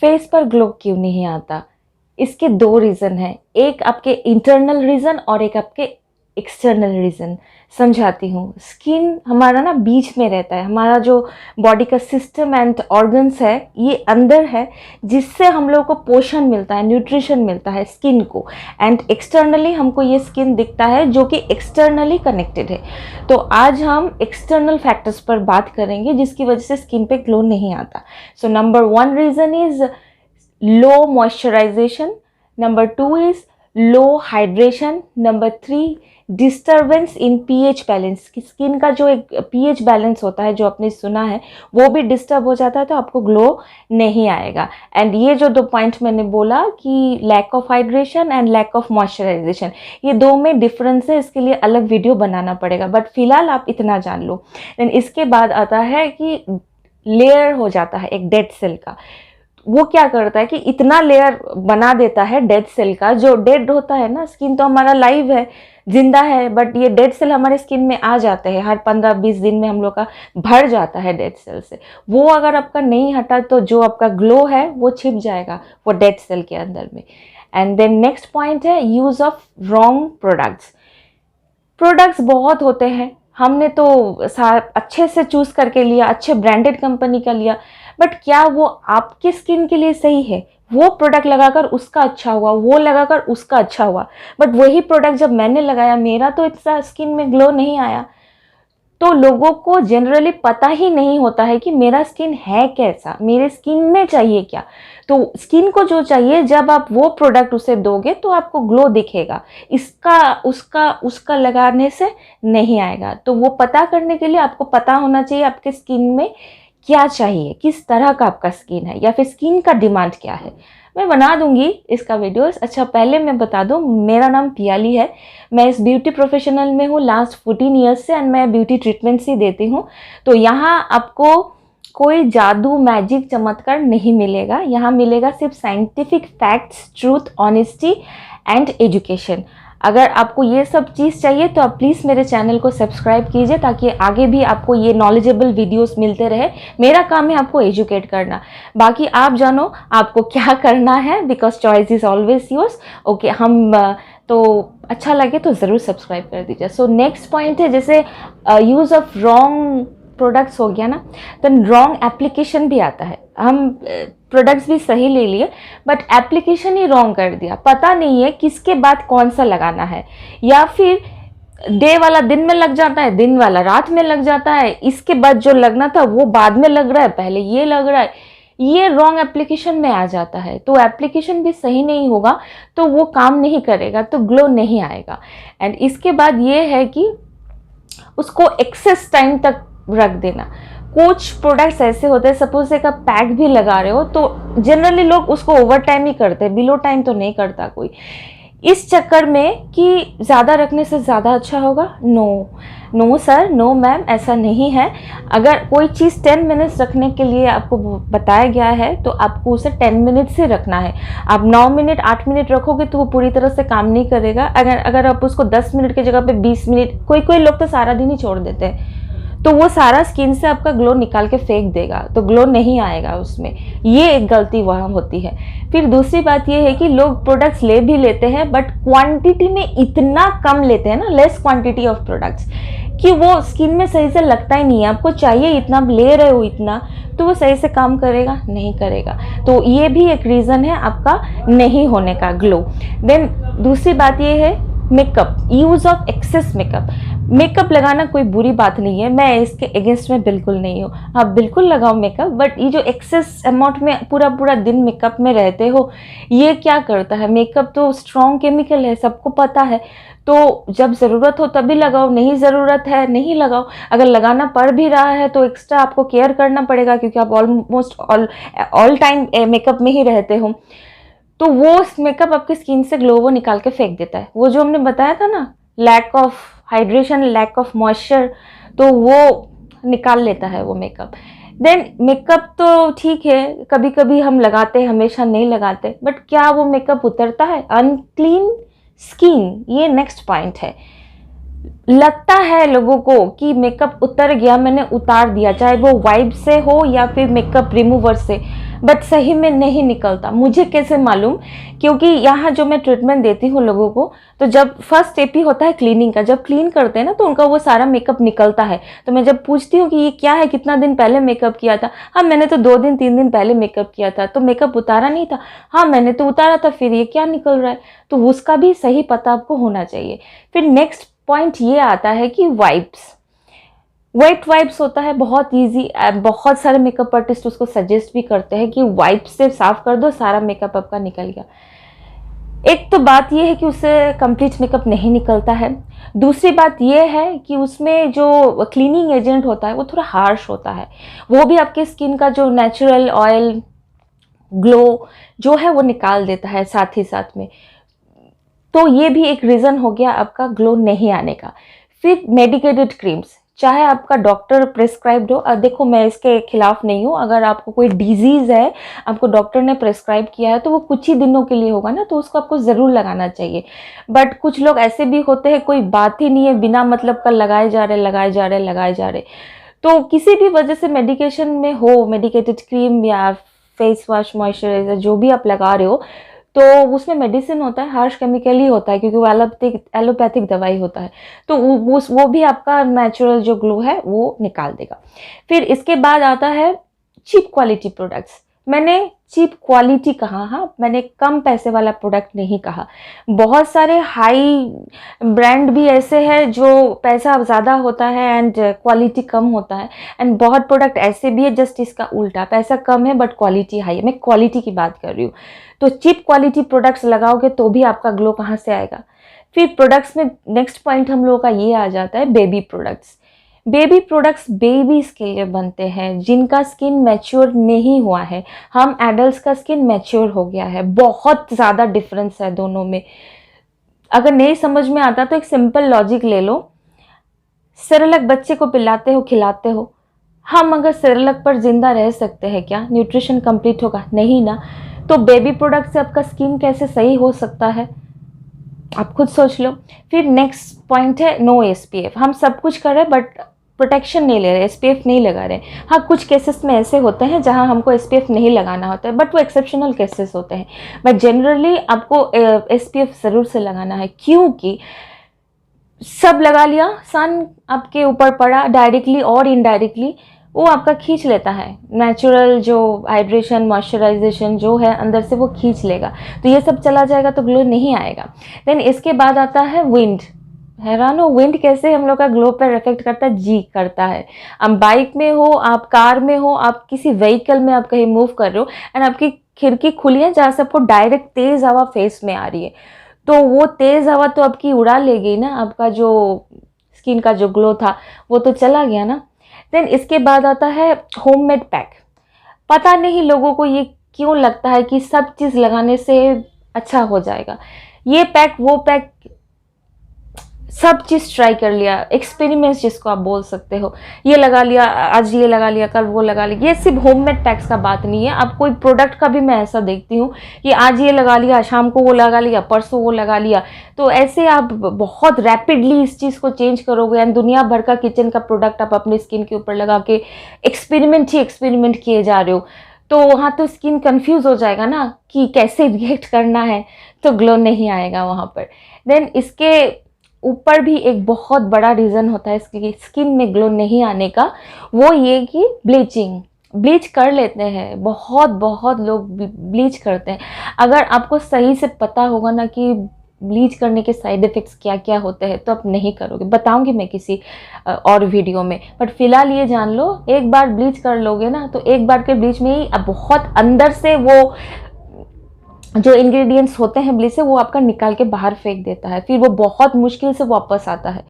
Face पर glow क्यों नहीं आता? इसके दो रीज़न हैं, एक आपके इंटरनल रीज़न और एक आपके एक्सटर्नल रीज़न। समझाती हूँ। स्किन हमारा ना बीच में रहता है, हमारा जो बॉडी का सिस्टम एंड ऑर्गन्स है ये अंदर है, जिससे हम लोग को पोषण मिलता है, न्यूट्रिशन मिलता है स्किन को। एंड एक्सटर्नली हमको ये स्किन दिखता है जो कि एक्सटर्नली कनेक्टेड है। तो आज हम एक्सटर्नल फैक्टर्स पर बात करेंगे जिसकी वजह से स्किन पे ग्लो नहीं आता। So number 1 reason is low moisturisation, number 2 is low hydration, number 3 disturbance in pH balance. Skin का जो एक पीएच बैलेंस होता है जो आपने सुना है वो भी डिस्टर्ब हो जाता है तो आपको ग्लो नहीं आएगा। एंड ये जो 2 पॉइंट मैंने बोला कि lack of hydration and lack of moisturisation, ये 2 में डिफरेंस है, इसके लिए अलग वीडियो बनाना पड़ेगा, बट फिलहाल आप इतना जान लो। देन इसके बाद आता है कि लेयर हो जाता है एक डेड सेल का। वो क्या करता है कि इतना लेयर बना देता है डेड सेल का, जो डेड होता है ना, स्किन तो हमारा लाइव है, जिंदा है, बट ये डेड सेल हमारे स्किन में आ जाते हैं हर 15-20 दिन में, हम लोग का भर जाता है डेड सेल से। वो अगर आपका नहीं हटा तो जो आपका ग्लो है वो छिप जाएगा वो डेड सेल के अंदर में। एंड देन नेक्स्ट पॉइंट है use of wrong products. Products बहुत होते हैं, हमने तो अच्छे से चूज करके लिया, अच्छे ब्रांडेड कंपनी का लिया, बट क्या वो आपके स्किन के लिए सही है? वो प्रोडक्ट लगाकर उसका अच्छा हुआ, वो लगाकर उसका अच्छा हुआ, बट वही प्रोडक्ट जब मैंने लगाया मेरा तो इतना स्किन में ग्लो नहीं आया। तो लोगों को जनरली पता ही नहीं होता है कि मेरा स्किन है कैसा, मेरे स्किन में चाहिए क्या। तो स्किन को जो चाहिए, जब आप वो प्रोडक्ट उसे दोगे तो आपको ग्लो दिखेगा, इसका उसका उसका लगाने से नहीं आएगा। तो वो पता करने के लिए आपको पता होना चाहिए आपके स्किन में क्या चाहिए, किस तरह का आपका स्किन है, या फिर स्किन का डिमांड क्या है। मैं बना दूंगी इसका वीडियोस। अच्छा, पहले मैं बता दूं, मेरा नाम पियाली है, मैं इस ब्यूटी प्रोफेशनल में हूँ लास्ट 14 ईयर्स से, एंड मैं ब्यूटी ट्रीटमेंट्स ही देती हूँ। तो यहाँ आपको कोई जादू, मैजिक, चमत्कार नहीं मिलेगा। यहाँ मिलेगा सिर्फ scientific facts, truth, honesty and education. अगर आपको ये सब चीज़ चाहिए तो आप प्लीज़ मेरे चैनल को सब्सक्राइब कीजिए, ताकि आगे भी आपको ये नॉलेजेबल वीडियोस मिलते रहे। मेरा काम है आपको एजुकेट करना, बाकी आप जानो आपको क्या करना है, because choice is always yours. Okay, हम तो अच्छा लगे तो ज़रूर सब्सक्राइब कर दीजिए। सो नेक्स्ट पॉइंट है, जैसे यूज़ ऑफ रॉन्ग प्रोडक्ट्स हो गया ना, तो रॉन्ग एप्लीकेशन भी आता है। हम प्रोडक्ट्स भी सही ले लिए बट एप्लीकेशन ही रॉन्ग कर दिया, पता नहीं है किसके बाद कौन सा लगाना है, या फिर डे वाला दिन में लग जाता है, दिन वाला रात में लग जाता है, इसके बाद जो लगना था वो बाद में लग रहा है, पहले ये लग रहा है, ये रॉन्ग एप्लीकेशन में आ जाता है। तो एप्लीकेशन भी सही नहीं होगा तो वो काम नहीं करेगा, तो ग्लो नहीं आएगा। एंड इसके बाद ये है कि उसको एक्सेस टाइम तक रख देना। कुछ प्रोडक्ट्स ऐसे होते हैं, सपोज एक आप पैक भी लगा रहे हो तो जनरली लोग उसको ओवर टाइम ही करते हैं, बिलो टाइम तो नहीं करता कोई, इस चक्कर में कि ज़्यादा रखने से ज़्यादा अच्छा होगा। नो सर, नो मैम, ऐसा नहीं है। अगर कोई चीज़ 10 मिनट्स रखने के लिए आपको बताया गया है तो आपको उसे 10 मिनट से रखना है। आप 9 मिनट 8 मिनट रखोगे तो वो पूरी तरह से काम नहीं करेगा। अगर आप उसको 10 मिनट की जगह पे 20 मिनट, कोई लोग तो सारा दिन ही छोड़ देते हैं, तो वो सारा स्किन से आपका ग्लो निकाल के फेंक देगा, तो ग्लो नहीं आएगा उसमें। ये एक गलती वहाँ होती है। फिर दूसरी बात ये है कि लोग प्रोडक्ट्स ले भी लेते हैं बट क्वांटिटी में इतना कम लेते हैं ना, लेस क्वांटिटी ऑफ प्रोडक्ट्स, कि वो स्किन में सही से लगता ही नहीं है। आपको चाहिए इतना, ले रहे हो इतना, तो वो सही से काम करेगा नहीं करेगा। तो ये भी एक रीज़न है आपका नहीं होने का ग्लो। देन दूसरी बात ये है makeup, use of excess makeup. Makeup लगाना कोई बुरी बात नहीं है, मैं इसके अगेंस्ट में बिल्कुल नहीं हूँ। आप बिल्कुल लगाओ मेकअप, बट ये जो एक्सेस अमाउंट में पूरा दिन मेकअप में रहते हो, ये क्या करता है? मेकअप तो स्ट्रॉन्ग केमिकल है, सबको पता है। तो जब ज़रूरत हो तभी लगाओ, नहीं ज़रूरत है नहीं लगाओ। अगर लगाना पड़ भी रहा है तो एक्स्ट्रा आपको केयर करना पड़ेगा, क्योंकि आप ऑलमोस्ट ऑल टाइम मेकअप में ही रहते हो। तो वो मेकअप आपकी स्किन से ग्लो वो निकाल के फेंक देता है। वो जो हमने बताया था ना, lack of hydration, lack of moisture, तो वो निकाल लेता है वो मेकअप। देन मेकअप तो ठीक है, कभी कभी हम लगाते हैं, हमेशा नहीं लगाते, बट क्या वो मेकअप उतरता है? अनक्लीन स्किन, ये नेक्स्ट पॉइंट है। लगता है लोगों को कि मेकअप उतर गया, मैंने उतार दिया, चाहे वो वाइप से हो या फिर मेकअप रिमूवर से, बट सही में नहीं निकलता। मुझे कैसे मालूम? क्योंकि यहाँ जो मैं ट्रीटमेंट देती हूँ लोगों को, तो जब फर्स्ट स्टेप ही होता है क्लीनिंग का, जब क्लीन करते हैं ना तो उनका वो सारा मेकअप निकलता है। तो मैं जब पूछती हूँ कि ये क्या है, कितना दिन पहले मेकअप किया था? हाँ मैंने तो 2 दिन 3 दिन पहले मेकअप किया था, तो मेकअप उतारा नहीं था। हाँ मैंने तो उतारा था, फिर ये क्या निकल रहा है? तो उसका भी सही पता आपको होना चाहिए। फिर नेक्स्ट पॉइंट ये आता है कि वाइप्स, वेट वाइप्स होता है, बहुत इजी। बहुत सारे मेकअप आर्टिस्ट उसको सजेस्ट भी करते हैं कि वाइप से साफ कर दो, सारा मेकअप आपका निकल गया। एक तो बात ये है कि उससे कंप्लीट मेकअप नहीं निकलता है। दूसरी बात ये है कि उसमें जो क्लीनिंग एजेंट होता है वो थोड़ा हार्श होता है, वो भी आपके स्किन का जो नेचुरल ऑयल ग्लो जो है वो निकाल देता है साथ ही साथ में। तो ये भी एक रीज़न हो गया आपका ग्लो नहीं आने का। फिर मेडिकेटेड क्रीम्स, चाहे आपका डॉक्टर प्रेस्क्राइब्ड हो, देखो मैं इसके खिलाफ नहीं हूँ, अगर आपको कोई डिजीज़ है, आपको डॉक्टर ने प्रेस्क्राइब किया है, तो वो कुछ ही दिनों के लिए होगा ना, तो उसको आपको ज़रूर लगाना चाहिए। बट कुछ लोग ऐसे भी होते हैं, कोई बात ही नहीं है, बिना मतलब का लगाए जा रहे लगाए जा रहे लगाए जा रहे। तो किसी भी वजह से मेडिकेशन में हो, मेडिकेटेड क्रीम या फेस वॉश मॉइस्चराइजर जो भी आप लगा रहे हो, तो उसमें मेडिसिन होता है, हार्श केमिकल ही होता है, क्योंकि वो एलोपैथिक दवाई होता है। तो वो भी आपका नेचुरल जो ग्लो है वो निकाल देगा। फिर इसके बाद आता है चीप क्वालिटी प्रोडक्ट्स। मैंने चीप क्वालिटी कहा, हाँ मैंने कम पैसे वाला प्रोडक्ट नहीं कहा। बहुत सारे हाई ब्रांड भी ऐसे हैं जो पैसा ज़्यादा होता है एंड क्वालिटी कम होता है, एंड बहुत प्रोडक्ट ऐसे भी है जस्ट इसका उल्टा, पैसा कम है बट क्वालिटी हाई है। मैं क्वालिटी की बात कर रही हूँ। तो चीप क्वालिटी प्रोडक्ट्स लगाओगे तो भी आपका ग्लो कहाँ से आएगा? फिर प्रोडक्ट्स में नेक्स्ट पॉइंट हम लोगों का ये आ जाता है baby products. Baby products babies के लिए बनते हैं जिनका स्किन मैच्योर नहीं हुआ है। हम एडल्ट्स का स्किन मैच्योर हो गया है, बहुत ज़्यादा डिफरेंस है दोनों में। अगर नहीं समझ में आता तो एक सिंपल लॉजिक ले लो। सेरेलैक बच्चे को पिलाते हो, खिलाते हो, हम अगर सेरेलैक पर जिंदा रह सकते हैं क्या? न्यूट्रिशन कंप्लीट होगा? नहीं ना। तो बेबी प्रोडक्ट से आपका स्किन कैसे सही हो सकता है? आप खुद सोच लो। फिर नेक्स्ट पॉइंट है नो एसपीएफ। हम सब कुछ कर रहे हैं बट प्रोटेक्शन नहीं ले रहे, एसपीएफ नहीं लगा रहे। हाँ कुछ केसेस में ऐसे होते हैं जहां हमको एसपीएफ नहीं लगाना होता है, बट वो एक्सेप्शनल केसेस होते हैं। बट जनरली आपको एसपीएफ ज़रूर से लगाना है, क्योंकि सब लगा लिया, सन आपके ऊपर पड़ा डायरेक्टली और इनडायरेक्टली, वो आपका खींच लेता है नेचुरल जो हाइड्रेशन मॉइस्चराइजेशन जो है अंदर से, वो खींच लेगा। तो ये सब चला जाएगा तो ग्लो नहीं आएगा। देन इसके बाद आता है विंड। हैरान हो विंड कैसे हम लोग का ग्लो पर इफेक्ट करता है? जी करता है। आप बाइक में हो, आप कार में हो, आप किसी व्हीकल में आप कहीं मूव कर रहे हो एंड आपकी खिड़की खुली है जहाँ से आपको डायरेक्ट तेज हवा फेस में आ रही है, तो वो तेज हवा तो आपकी उड़ा ले गई ना, आपका जो स्किन का जो ग्लो था वो तो चला गया ना। देन इसके बाद आता है होममेड पैक। पता नहीं लोगों को ये क्यों लगता है कि सब चीज़ लगाने से अच्छा हो जाएगा। ये पैक वो पैक सब चीज़ ट्राई कर लिया, एक्सपेरिमेंट्स जिसको आप बोल सकते हो, ये लगा लिया, आज ये लगा लिया, कल वो लगा लिया। ये सिर्फ होममेड पैक्स का बात नहीं है, आप कोई प्रोडक्ट का भी मैं ऐसा देखती हूँ कि आज ये लगा लिया, शाम को वो लगा लिया, परसों वो लगा लिया। तो ऐसे आप बहुत रैपिडली इस चीज़ को चेंज करोगे एंड दुनिया भर का किचन का प्रोडक्ट आप अपनी स्किन के ऊपर लगा के एक्सपेरिमेंट ही एक्सपेरिमेंट किए जा रहे हो, तो वहाँ तो स्किन कंफ्यूज हो जाएगा ना कि कैसे रिएक्ट करना है, तो ग्लो नहीं आएगा वहाँ पर। देन इसके ऊपर भी एक बहुत बड़ा रीज़न होता है इसकी स्किन में ग्लो नहीं आने का, वो ये कि ब्लीच कर लेते हैं। बहुत बहुत लोग ब्लीच करते हैं। अगर आपको सही से पता होगा ना कि ब्लीच करने के साइड इफ़ेक्ट्स क्या क्या होते हैं तो आप नहीं करोगे, बताऊंगी मैं किसी और वीडियो में। बट फिलहाल ये जान लो, एक बार ब्लीच कर लोगे ना तो एक बार के ब्लीच में ही बहुत अंदर से वो जो इंग्रेडिएंट्स होते हैं ब्लीच से वो आपका निकाल के बाहर फेंक देता है, फिर वो बहुत मुश्किल से वापस आता है।